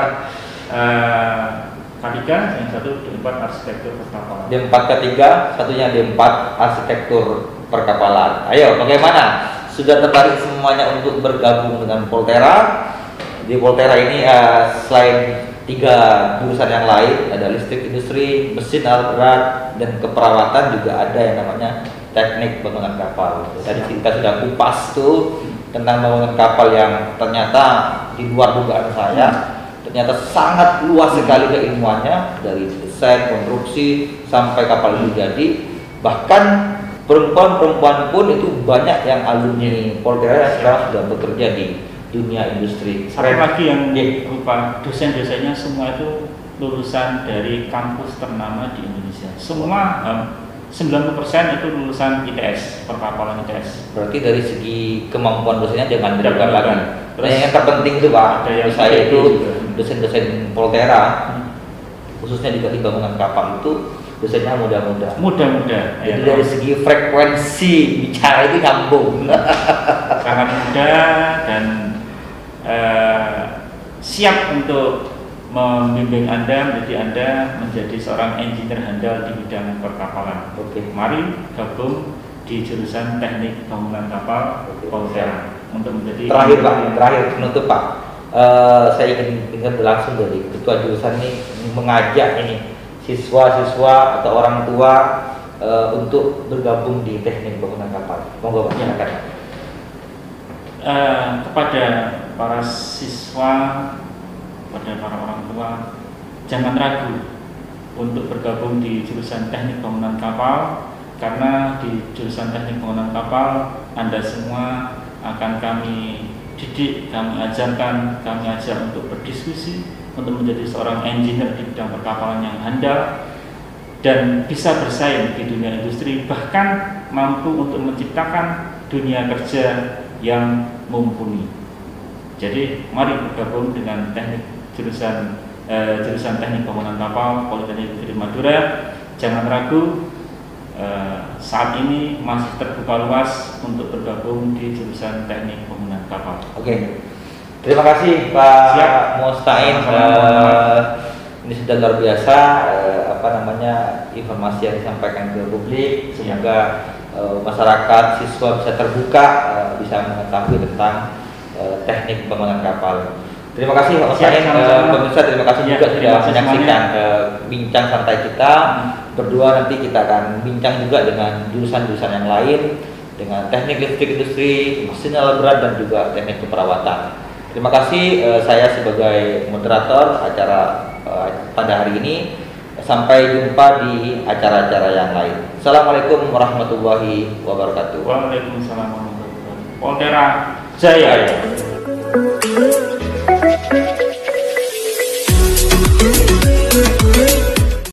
K3, yang satu D4 arsitektur perkapalan. D4 K3, satunya D4 arsitektur perkapalan. Ayo, bagaimana? Sudah tertarik semuanya untuk bergabung dengan Poltera? Di Poltera ini selain 3 jurusan yang lain, ada listrik industri, mesin alat berat, dan keperawatan, juga ada yang namanya teknik bangunan kapal. Tadi kita sudah kupas tuh tentang bangunan kapal yang ternyata di luar dugaan saya, ternyata sangat luas sekali keilmuannya, dari desain, konstruksi sampai kapal itu jadi. Bahkan perempuan-perempuan pun itu banyak yang alumni Poltera yang sekarang sudah bekerja di dunia industri. Satu lagi yang berupa dosen-dosennya semua itu lulusan dari kampus ternama di Indonesia. Semua 90% itu lulusan ITS, perkapalan ITS. Berarti dari segi kemampuan dosennya jangan diragukan lagi. Terus yang terpenting itu Pak, ada yang saya itu juga. dosen-dosen Poltera, khususnya juga di bangunan kapal itu dosennya muda-muda. Muda-muda. Jadi dari segi frekuensi bicara itu nyambung. Sangat muda dan siap untuk membimbing Anda, menjadi seorang engineer handal di bidang perkapalan. Oke. Mari gabung di jurusan teknik bangunan kapal Poltera untuk menjadi terakhir penutup Pak. Saya ingin dengar langsung dari ketua jurusan ini mengajak ini siswa-siswa atau orang tua untuk bergabung di teknik bangunan kapal. Monggo Pak, silakan. Kepada para siswa, pada para orang tua, jangan ragu untuk bergabung di jurusan teknik bangunan kapal, karena di jurusan teknik bangunan kapal Anda semua akan kami didik, kami ajarkan, kami ajar untuk berdiskusi, untuk menjadi seorang engineer di bidang perkapalan yang handal dan bisa bersaing di dunia industri, bahkan mampu untuk menciptakan dunia kerja yang mumpuni. Jadi mari bergabung dengan jurusan teknik bangunan kapal Politeknik Negeri Madura. Jangan ragu, saat ini masih terbuka luas untuk bergabung di jurusan teknik bangunan kapal. Oke. Terima kasih Pak Mustain. Ini sudah luar biasa informasi yang disampaikan ke publik. Semoga masyarakat, siswa bisa terbuka, bisa mengetahui tentang teknik bangunan kapal. Terima kasih Pak Mustain. Pemirsa, terima kasih juga sudah menyaksikan bincang santai kita. Berdua nanti kita akan bincang juga dengan jurusan-jurusan yang lain, dengan teknik listrik industri, mesin alat berat, dan juga teknik keperawatan. Terima kasih, saya sebagai moderator acara pada hari ini. Sampai jumpa di acara-acara yang lain. Assalamualaikum warahmatullahi wabarakatuh. Waalaikumsalam warahmatullahi wabarakatuh. Poltera Jaya.